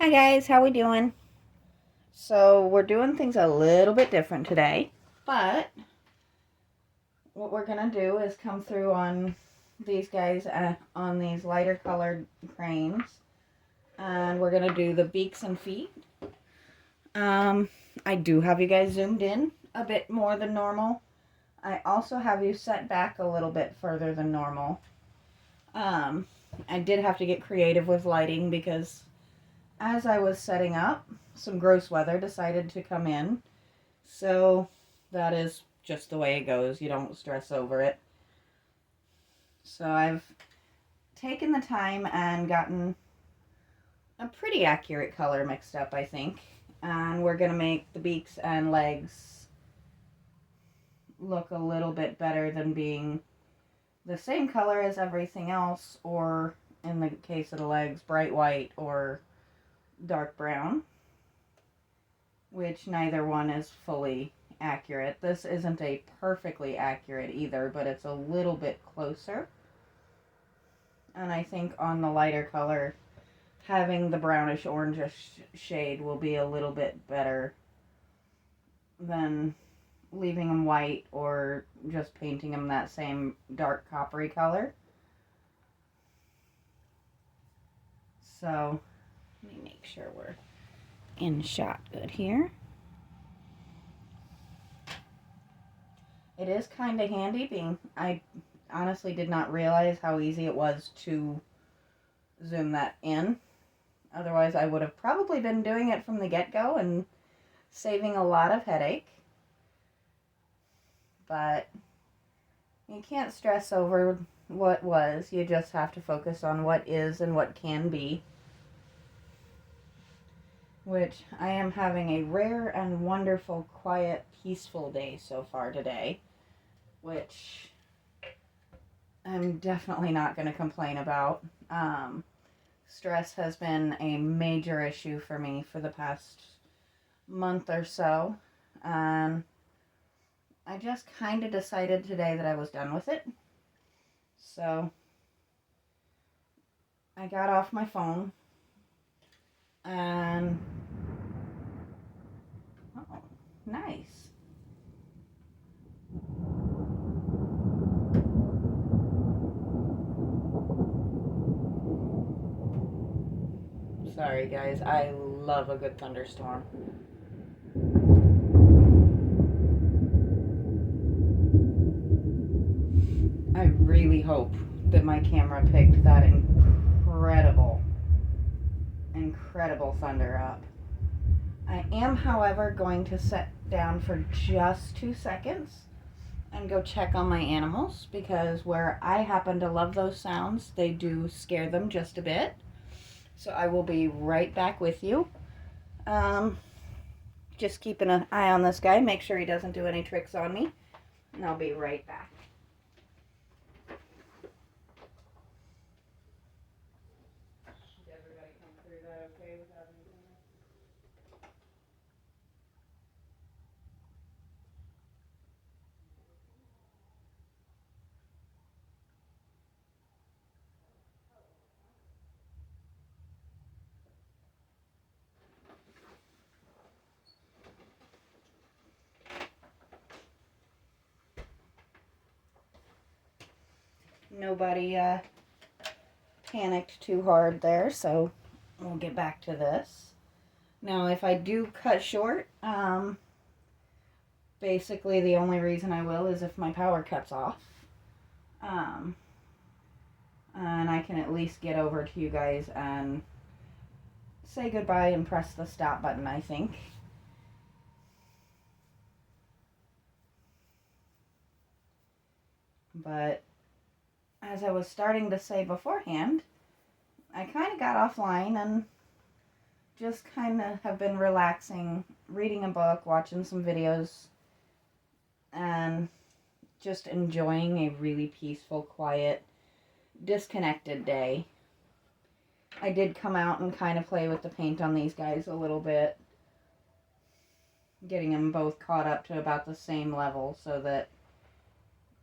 Hi guys, how we doing? So we're doing things a little bit different today, but what we're gonna do is come through on these guys on these lighter colored cranes, and we're gonna do the beaks and feet. Um, I do have you guys zoomed in a bit more than normal. I also have you set back a little bit further than normal. Um, I did have to get creative with lighting because as I was setting up, some gross weather decided to come in. So that is just the way it goes. You don't stress over it. So I've taken the time and gotten a pretty accurate color mixed up, I think. And we're going to make the beaks and legs look a little bit better than being the same color as everything else, or in the case of the legs, bright white or dark brown, which neither one is fully accurate. This isn't a perfectly accurate either, but it's a little bit closer. And I think on the lighter color, having the brownish orangish shade will be a little bit better than leaving them white or just painting them that same dark coppery color. So let me make sure we're in shot good here. It is kind of handy being, I honestly did not realize how easy it was to zoom that in. Otherwise, I would have probably been doing it from the get-go and saving a lot of headache. But you can't stress over what was. You just have to focus on what is and what can be. Which I am having a rare and wonderful, quiet, peaceful day so far today. Which I'm definitely not going to complain about. Stress has been a major issue for me for the past month or so. And I just kind of decided today that I was done with it. So I got off my phone and oh, nice. Sorry guys, I love a good thunderstorm. I really hope that my camera picked that incredible thunder up. I am, however, going to set down for just 2 seconds and go check on my animals, because where I happen to love those sounds, they do scare them just a bit. So I will be right back with you. Just keeping an eye on this guy, make sure he doesn't do any tricks on me, and I'll be right back. Did everybody come through that okay without anything? Nobody panicked too hard there, so we'll get back to this. Now, if I do cut short, basically the only reason I will is if my power cuts off. And I can at least get over to you guys and say goodbye and press the stop button, I think. But as I was starting to say beforehand, I kind of got offline and just kind of have been relaxing, reading a book, watching some videos, and just enjoying a really peaceful, quiet, disconnected day. I did come out and kind of play with the paint on these guys a little bit, getting them both caught up to about the same level so that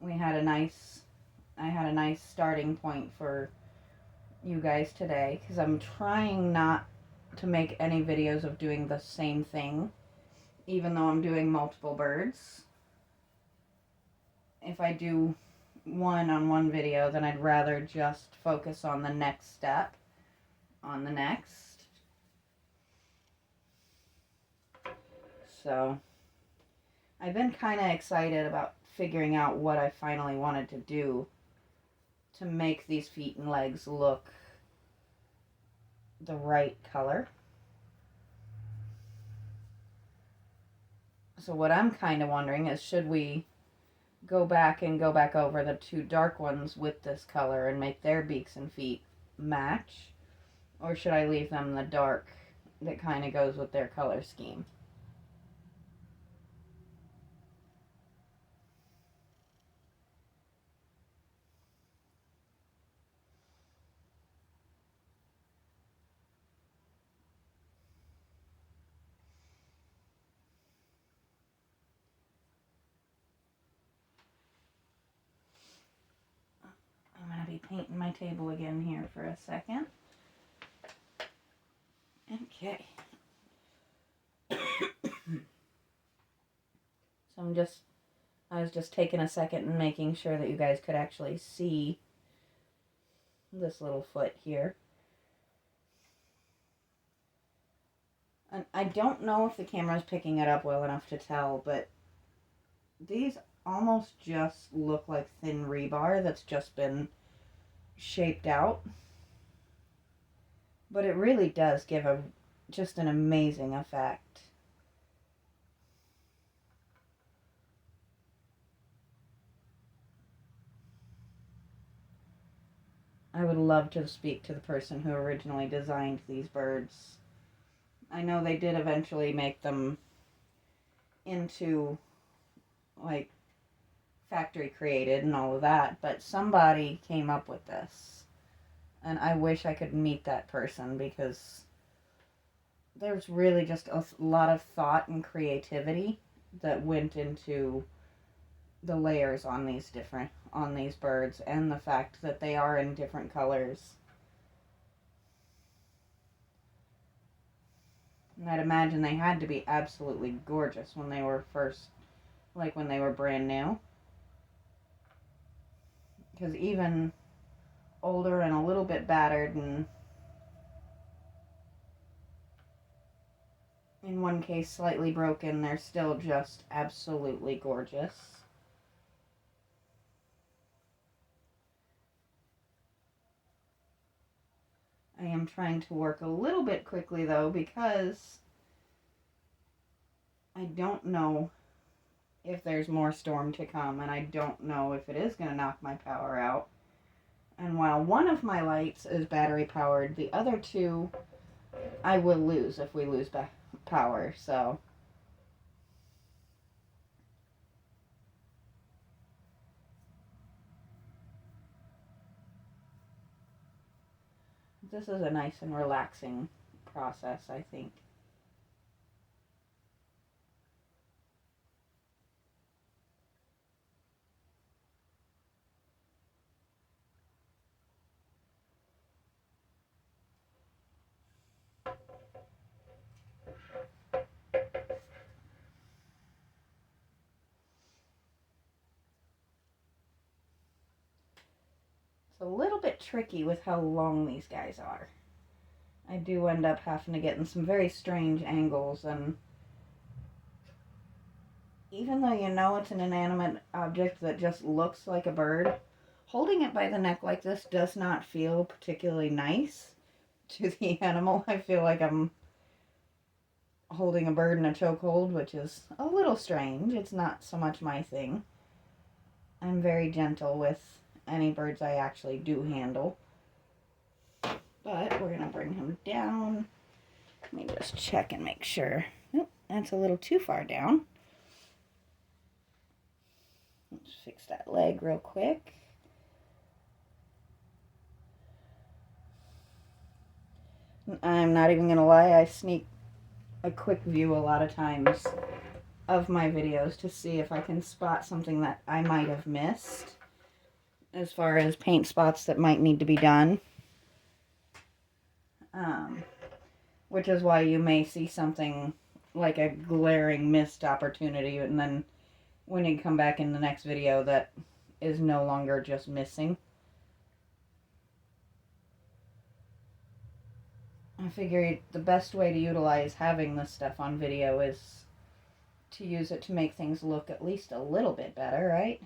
I had a nice starting point for you guys today, because I'm trying not to make any videos of doing the same thing, even though I'm doing multiple birds. If I do one on one video, then I'd rather just focus on the next step on the next. So I've been kind of excited about figuring out what I finally wanted to do to make these feet and legs look the right color. So what I'm kind of wondering is, should we go back over the two dark ones with this color and make their beaks and feet match? Or should I leave them the dark that kind of goes with their color scheme? I'm going to be painting my table again here for a second. Okay. So I was just taking a second and making sure that you guys could actually see this little foot here. And I don't know if the camera's picking it up well enough to tell, but these almost just look like thin rebar that's just been shaped out. But it really does give just an amazing effect. I would love to speak to the person who originally designed these birds. I know they did eventually make them into, like, factory created and all of that, but somebody came up with this. And I wish I could meet that person, because there's really just a lot of thought and creativity that went into the layers on these birds, and the fact that they are in different colors. And I'd imagine they had to be absolutely gorgeous when they were when they were brand new. Because even older and a little bit battered, and in one case slightly broken, they're still just absolutely gorgeous. I am trying to work a little bit quickly though, because I don't know if there's more storm to come, and I don't know if it is going to knock my power out. And while one of my lights is battery powered, the other two I will lose if we lose power, so this is a nice and relaxing process, I think. It's a little bit tricky with how long these guys are. I do end up having to get in some very strange angles, and even though you know it's an inanimate object that just looks like a bird, holding it by the neck like this does not feel particularly nice to the animal. I feel like I'm holding a bird in a chokehold, which is a little strange. It's not so much my thing. I'm very gentle with any birds I actually do handle. But we're going to bring him down. Let me just check and make sure. Oh, that's a little too far down. Let's fix that leg real quick. I'm not even going to lie, I sneak a quick view a lot of times of my videos to see if I can spot something that I might have missed as far as paint spots that might need to be done. which is why you may see something like a glaring missed opportunity, and then when you come back in the next video, that is no longer just missing. I figured the best way to utilize having this stuff on video is to use it to make things look at least a little bit better, right?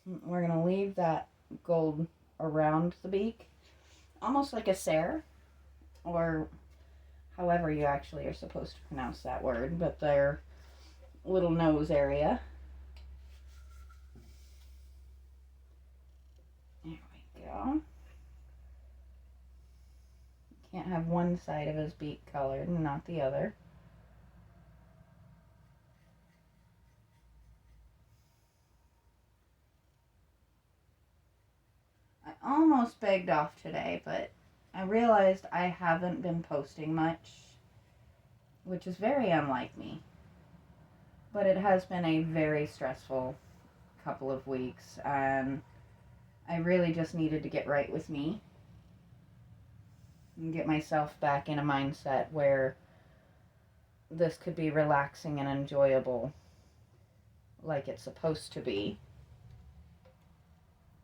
We're going to leave that gold around the beak, almost like a serre, or however you actually are supposed to pronounce that word, but their little nose area. There we go. Can't have one side of his beak colored and not the other. I almost begged off today, but I realized I haven't been posting much, which is very unlike me. But it has been a very stressful couple of weeks, and I really just needed to get right with me and get myself back in a mindset where this could be relaxing and enjoyable like it's supposed to be.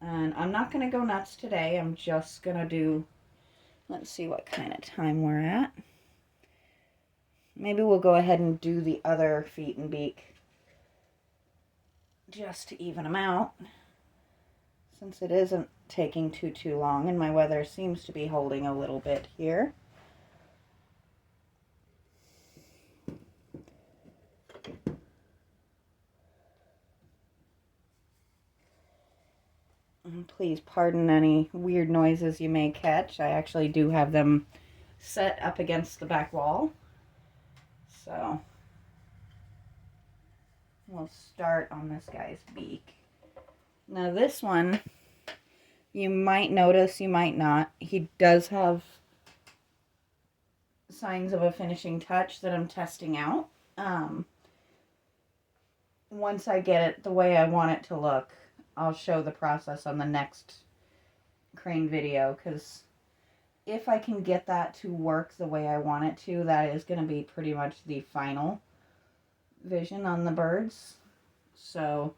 And I'm not going to go nuts today. I'm just going to do, let's see what kind of time we're at. Maybe we'll go ahead and do the other feet and beak just to even them out, since it isn't taking too long and my weather seems to be holding a little bit here. And please pardon any weird noises you may catch. I actually do have them set up against the back wall. So we'll start on this guy's beak. Now this one, you might notice, you might not. He does have signs of a finishing touch that I'm testing out. Once I get it the way I want it to look, I'll show the process on the next crane video, because if I can get that to work the way I want it to, that is going to be pretty much the final vision on the birds. So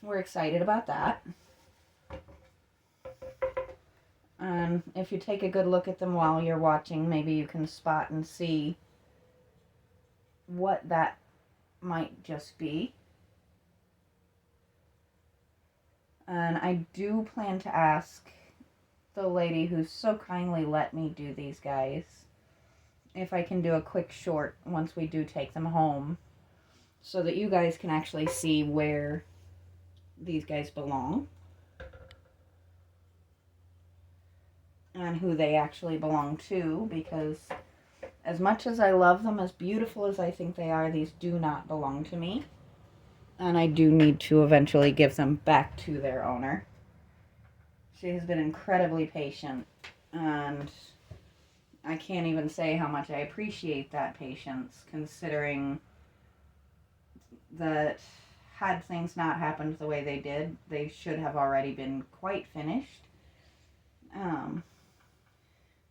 we're excited about that. And if you take a good look at them while you're watching, maybe you can spot and see what that might just be. And I do plan to ask the lady who's so kindly let me do these guys if I can do a quick short once we do take them home, so that you guys can actually see where these guys belong and who they actually belong to, because as much as I love them, as beautiful as I think they are, these do not belong to me. And I do need to eventually give them back to their owner. She has been incredibly patient, and I can't even say how much I appreciate that patience, considering that had things not happened the way they did, they should have already been quite finished.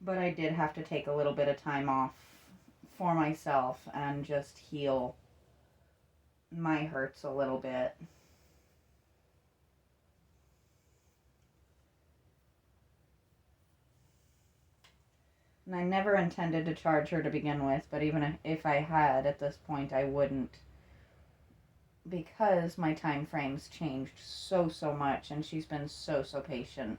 But I did have to take a little bit of time off for myself and just heal my hurts a little bit. And I never intended to charge her to begin with, but even if I had, at this point I wouldn't, because my time frames changed so much, and she's been so patient.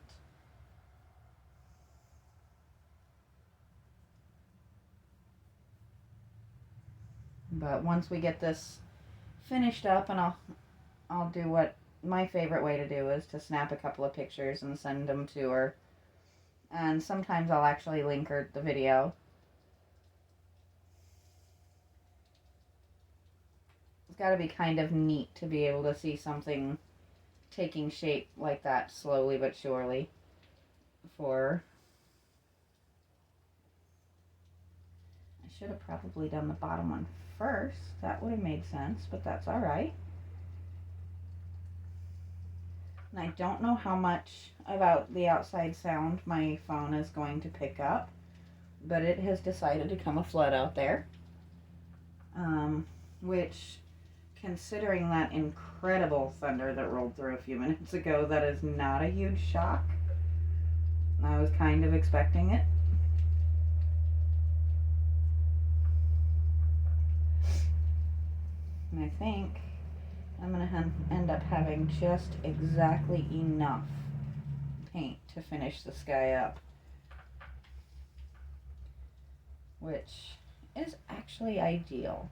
But once we get this finished up, and I'll do what my favorite way to do is to snap a couple of pictures and send them to her. And sometimes I'll actually link her the video. It's got to be kind of neat to be able to see something taking shape like that slowly but surely for her. I should have probably done the bottom one first. That would have made sense, but that's all right. And I don't know how much about the outside sound my phone is going to pick up, but it has decided to come a flood out there. Which, considering that incredible thunder that rolled through a few minutes ago, that is not a huge shock. I was kind of expecting it. And I think I'm going to end up having just exactly enough paint to finish the sky up, which is actually ideal.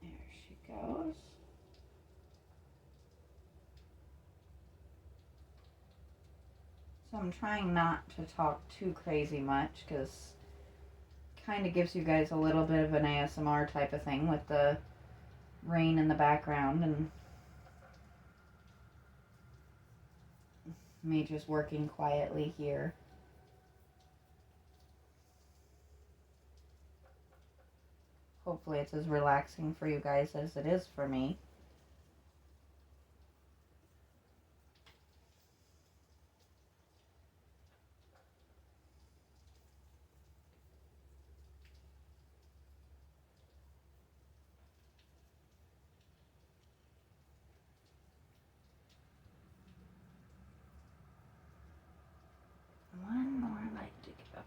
There she goes. So I'm trying not to talk too crazy much because kind of gives you guys a little bit of an ASMR type of thing with the rain in the background and me just working quietly here. Hopefully it's as relaxing for you guys as it is for me. One more light to go.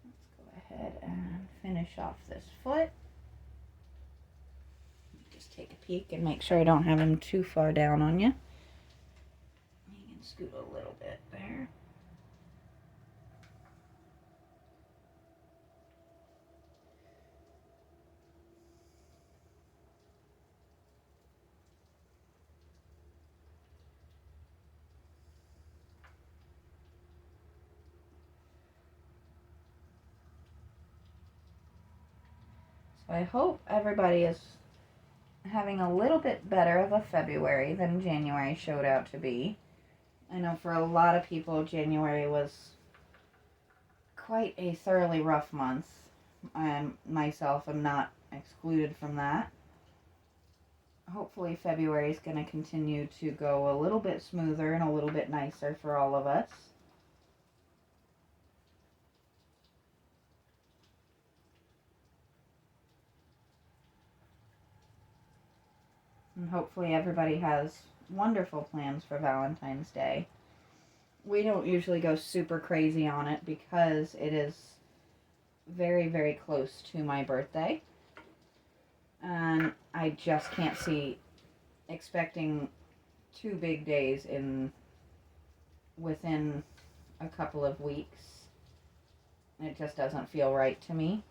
Let's go ahead and finish off this foot. Just take a peek and make sure I don't have him too far down on you. You can scoot a little bit there. So I hope everybody is having a little bit better of a February than January showed out to be. I know for a lot of people, January was quite a thoroughly rough month. I myself am not excluded from that. Hopefully February is going to continue to go a little bit smoother and a little bit nicer for all of us. And hopefully everybody has wonderful plans for Valentine's Day. We don't usually go super crazy on it because it is very, very close to my birthday. And I just can't see expecting 2 big days within a couple of weeks. It just doesn't feel right to me.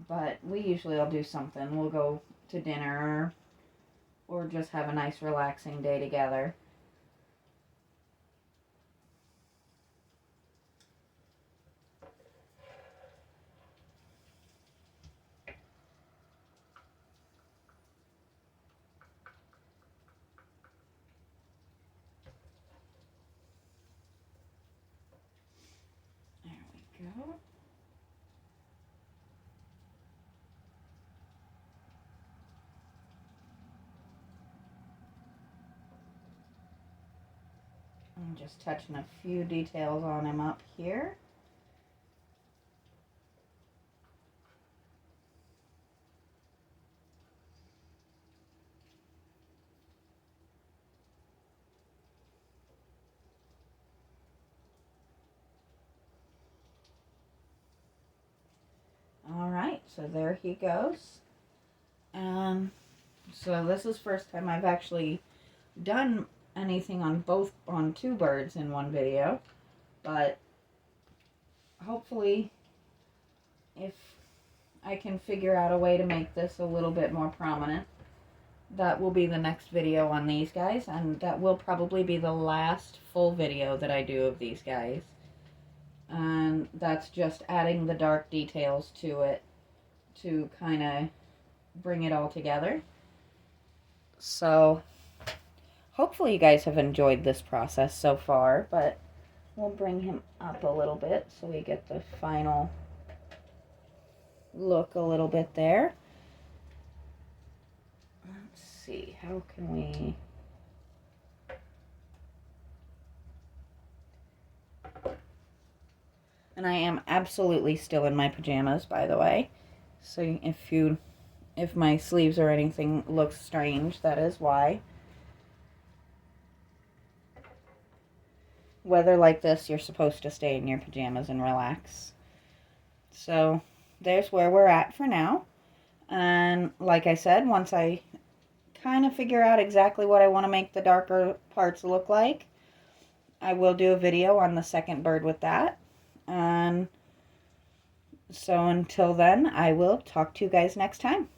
But we usually all do something. We'll go to dinner or just have a nice relaxing day together. There we go. I'm just touching a few details on him up here. Alright, so there he goes. And so this is the first time I've actually done anything on 2 birds in one video. But hopefully if I can figure out a way to make this a little bit more prominent, that will be the next video on these guys, and that will probably be the last full video that I do of these guys. And that's just adding the dark details to it to kind of bring it all together. So hopefully you guys have enjoyed this process so far, but we'll bring him up a little bit so we get the final look a little bit there. Let's see, how can we... And I am absolutely still in my pajamas, by the way. So if my sleeves or anything looks strange, that is why. Weather like this, you're supposed to stay in your pajamas and relax. So there's where we're at for now. And like I said, once I kind of figure out exactly what I want to make the darker parts look like, I will do a video on the second bird with that. And so until then, I will talk to you guys next time.